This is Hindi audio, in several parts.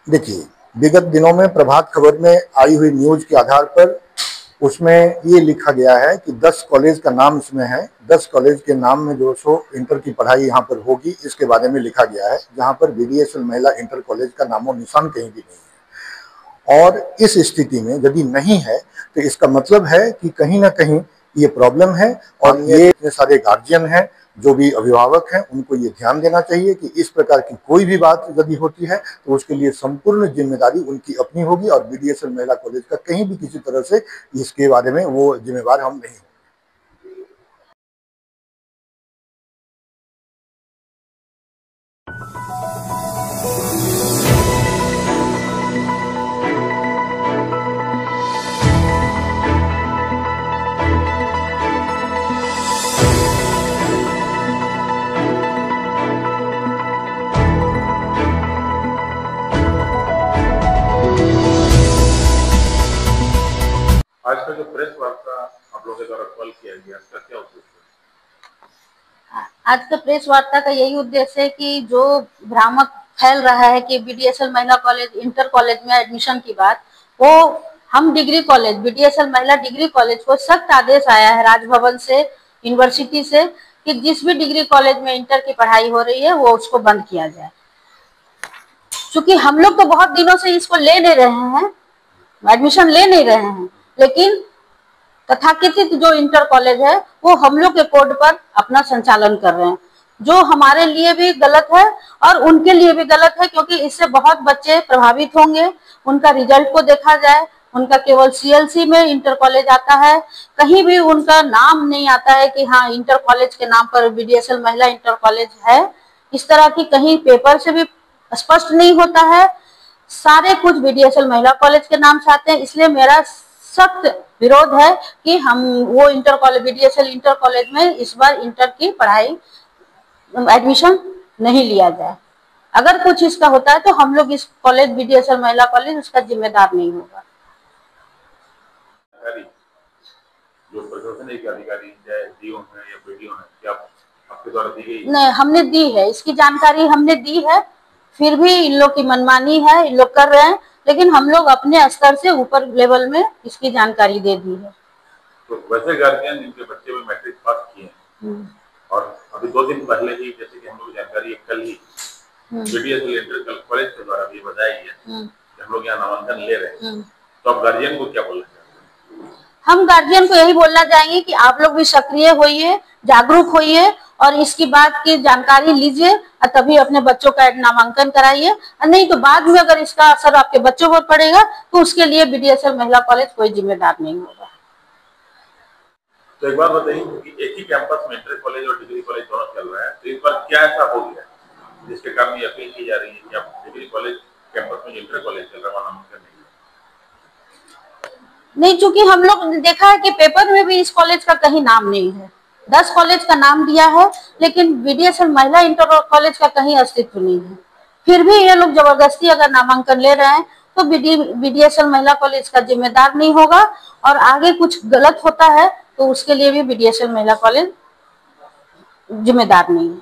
देखिए, विगत दिनों में प्रभात खबर में आई हुई न्यूज के आधार पर उसमें ये लिखा गया है कि 10 कॉलेज का नाम इसमें है। 10 कॉलेज के नाम में जो सो इंटर की पढ़ाई यहाँ पर होगी, इसके बारे में लिखा गया है, जहाँ पर बीडीएसएल महिला इंटर कॉलेज का नामो निशान कहीं भी नहीं है। और इस स्थिति में यदि नहीं है तो इसका मतलब है कि कहीं ना कहीं ये प्रॉब्लम है। और ये इतने सारे गार्जियन हैं, जो भी अभिभावक हैं, उनको ये ध्यान देना चाहिए कि इस प्रकार की कोई भी बात यदि होती है तो उसके लिए संपूर्ण जिम्मेदारी उनकी अपनी होगी और बीडीएसएल महिला कॉलेज का कहीं भी किसी तरह से इसके बारे में वो जिम्मेवार हम नहीं। आज का जो प्रेस वार्ता आप लोगों के द्वारा कॉल किया गया, इसका क्या उद्देश्य है? आज का प्रेस वार्ता का यही उद्देश्य है कि जो भ्रामक फैल रहा है कि बीडीएसएल महिला कॉलेज इंटर कॉलेज में एडमिशन की बात, वो हम डिग्री कॉलेज बीडीएसएल महिला डिग्री कॉलेज को सख्त आदेश आया है राजभवन से, यूनिवर्सिटी से, कि जिस भी डिग्री कॉलेज में इंटर की पढ़ाई हो रही है वो उसको बंद किया जाए। क्योंकि हम लोग तो बहुत दिनों से इसको ले नहीं रहे हैं, एडमिशन ले नहीं रहे हैं, लेकिन तथाकथित जो इंटर कॉलेज है वो हम लोग के कोड पर अपना संचालन कर रहे हैं, जो हमारे लिए भी गलत है और उनके लिए भी गलत है, क्योंकि इससे बहुत बच्चे प्रभावित होंगे। उनका रिजल्ट को देखा जाए, उनका केवल सीएलसी में इंटर कॉलेज आता है, कहीं भी उनका नाम नहीं आता है कि हाँ इंटर कॉलेज के नाम पर बीडीएसएल महिला इंटर कॉलेज है। इस तरह की कहीं पेपर से भी स्पष्ट नहीं होता है, सारे कुछ बीडीएसएल महिला कॉलेज के नाम से आते हैं। इसलिए मेरा सख्त विरोध है कि हम वो इंटर कॉलेज बीडीएसएल इंटर कॉलेज में इस बार इंटर की पढ़ाई एडमिशन नहीं लिया जाए। अगर कुछ इसका होता है तो हम लोग इस कॉलेज बीडीएसएल महिला कॉलेज उसका जिम्मेदार नहीं होगा। जो प्रशासनिक अधिकारी डीओ है या बीडीओ है, क्या आपके द्वारा दी गई? नहीं, हमने दी है, इसकी जानकारी हमने दी है, फिर भी इन लोग की मनमानी है, इन लोग कर रहे हैं, लेकिन हम लोग अपने स्तर से ऊपर लेवल में इसकी जानकारी दे दी है। तो वैसे गार्जियन जिनके बच्चे भी मैट्रिक पास किए और अभी 2 दिन पहले ही, जैसे कि हम लोग जानकारी कल ही बीडीएसएल इंटर कॉलेज के द्वारा भी बताई है कि हम लोग यहाँ नामांकन ले रहे हैं, तो आप गार्जियन को क्या बोलना चाहते हैं? हम गार्जियन को यही बोलना चाहेंगे कि आप लोग भी सक्रिय होइए, जागरूक होइए और इसकी बात की जानकारी लीजिए और तभी अपने बच्चों का नामांकन कराइए। नहीं तो बाद में अगर इसका असर आपके बच्चों पर पड़ेगा तो उसके लिए बीडीएसएल महिला कॉलेज कोई जिम्मेदार नहीं होगा। तो एक बात बताइए कि एक ही कैंपस में इंटर कॉलेज और डिग्री कॉलेज दोनों चल रहा है, तो इस बार क्या ऐसा हो गया जिसके कारण ये अपील की जा रही है कि आप डिग्री कॉलेज कैंपस में इंटर कॉलेज चल रहा है नामांकन नहीं, चूंकि हम लोग देखा है कि पेपर में भी इस कॉलेज का कहीं नाम नहीं है। 10 कॉलेज का नाम दिया है, लेकिन बीडीएसएल महिला इंटर कॉलेज का कहीं अस्तित्व नहीं है। फिर भी ये लोग जबरदस्ती अगर नामांकन ले रहे हैं तो बीडीएसएल महिला कॉलेज का जिम्मेदार नहीं होगा, और आगे कुछ गलत होता है तो उसके लिए भी बीडीएसएल महिला कॉलेज जिम्मेदार नहीं है।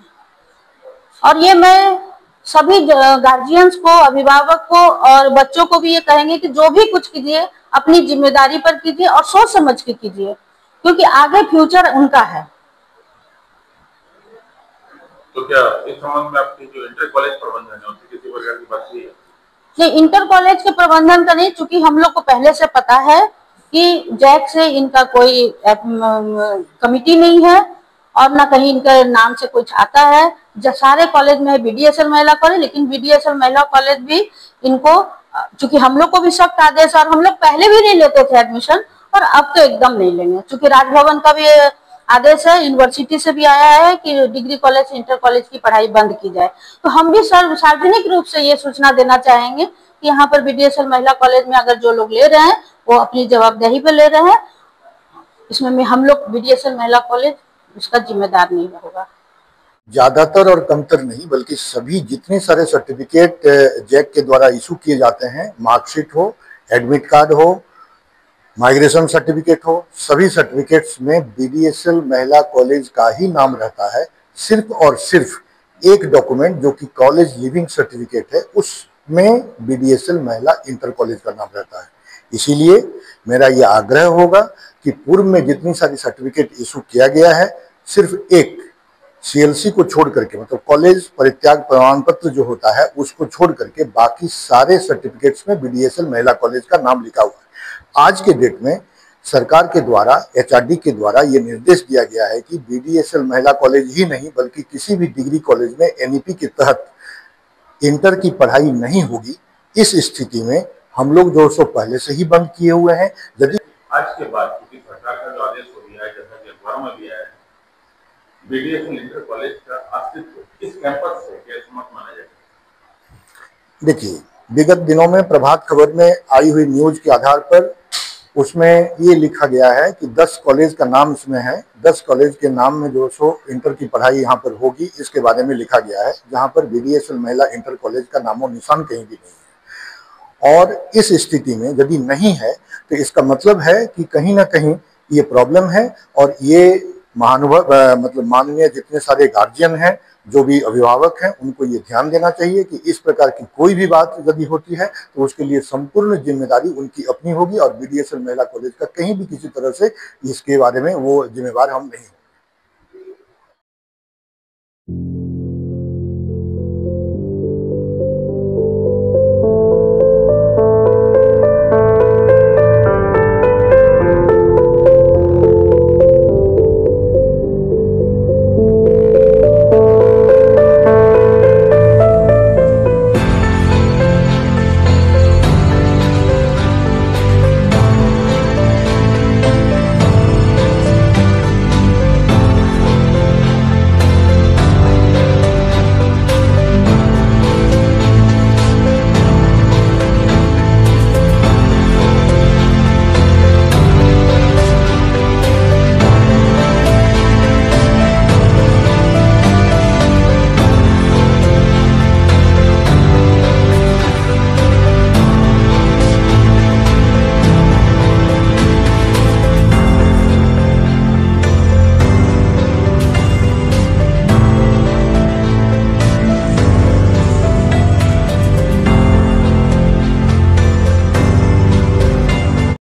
और ये मैं सभी गार्जियंस को, अभिभावक को और बच्चों को भी ये कहेंगे कि जो भी कुछ कीजिए अपनी जिम्मेदारी पर कीजिए और सोच समझ के कीजिए, क्योंकि आगे फ्यूचर उनका है। तो क्या इस संबंध में आपकी जो इंटर कॉलेज प्रबंधन है उससे किसी प्रकार की बात हुई है? नहीं, इंटर कॉलेज के प्रबंधन का नहीं, चूंकि हम लोग को पहले से पता है कि जैक से इनका कोई कमिटी नहीं है और ना कहीं इनके नाम से कुछ आता है। सारे कॉलेज में है बीडीएसएल महिला कॉलेज, लेकिन बीडीएसएल महिला कॉलेज भी इनको, चूंकि हम लोग को भी सख्त आदेश, और हम लोग पहले भी नहीं लेते थे एडमिशन और अब तो एकदम नहीं लेंगे, चूंकि राजभवन का भी आदेश है, यूनिवर्सिटी से भी आया है कि डिग्री कॉलेज इंटर कॉलेज की पढ़ाई बंद की जाए। तो हम भी सार्वजनिक रूप से ये सूचना देना चाहेंगे कि यहाँ पर बीडीएसएल महिला कॉलेज में अगर जो लोग ले रहे हैं वो अपनी जवाबदेही पे ले रहे हैं, इसमें हम लोग बीडीएसएल महिला कॉलेज उसका जिम्मेदार नहीं होगा। ज्यादातर और कमतर नहीं, बल्कि सभी जितने सारे सर्टिफिकेट जैक के द्वारा इशू किए जाते हैं, मार्कशीट हो, एडमिट कार्ड हो, माइग्रेशन सर्टिफिकेट हो, सभी सर्टिफिकेट्स में बीडीएसएल महिला कॉलेज का ही नाम रहता है। सिर्फ और सिर्फ एक डॉक्यूमेंट जो कि कॉलेज लिविंग सर्टिफिकेट है, उस में BDSL महिला इंटर कॉलेज का नाम रहता है। इसीलिए मेरा यह आग्रह होगा कि पूर्व में जितनी सारी सर्टिफिकेट इशू किया गया है, सिर्फ एक CLC को छोड़ करके, मतलब कॉलेज परित्याग प्रमाण पत्र जो होता है उसको छोड़ करके बाकी सारे सर्टिफिकेट्स में BDSL महिला कॉलेज का नाम लिखा हुआ है। आज के डेट में सरकार के द्वारा, HRD के द्वारा ये निर्देश दिया गया है कि BDSL महिला कॉलेज ही नहीं बल्कि किसी भी डिग्री कॉलेज में NEP के तहत इंटर की पढ़ाई नहीं होगी। इस स्थिति में हम लोग जो सो पहले से ही बंद किए हुए हैं। यदि आज के बाद क्योंकि सरकार का जो आदेश हो गया है, जैसा कि अखबारों में भी आया है, BDSL इंटर कॉलेज का अस्तित्व इस कैंपस से कैसे मत माना जाएगा? देखिए, विगत दिनों में प्रभात खबर में आई हुई न्यूज के आधार पर उसमें ये लिखा गया है कि 10 कॉलेज का नाम इसमें है। 10 कॉलेज के नाम में जो सो इंटर की पढ़ाई यहाँ पर होगी, इसके बारे में लिखा गया है, जहाँ पर BDSL महिला इंटर कॉलेज का नामो निशान कहीं भी नहीं है। और इस स्थिति में यदि नहीं है तो इसका मतलब है कि कहीं ना कहीं ये प्रॉब्लम है। और ये महानुभव मतलब माननीय जितने सारे गार्जियन हैं, जो भी अभिभावक हैं, उनको ये ध्यान देना चाहिए कि इस प्रकार की कोई भी बात यदि होती है तो उसके लिए संपूर्ण जिम्मेदारी उनकी अपनी होगी और BDSL महिला कॉलेज का कहीं भी किसी तरह से इसके बारे में वो जिम्मेवार हम नहीं।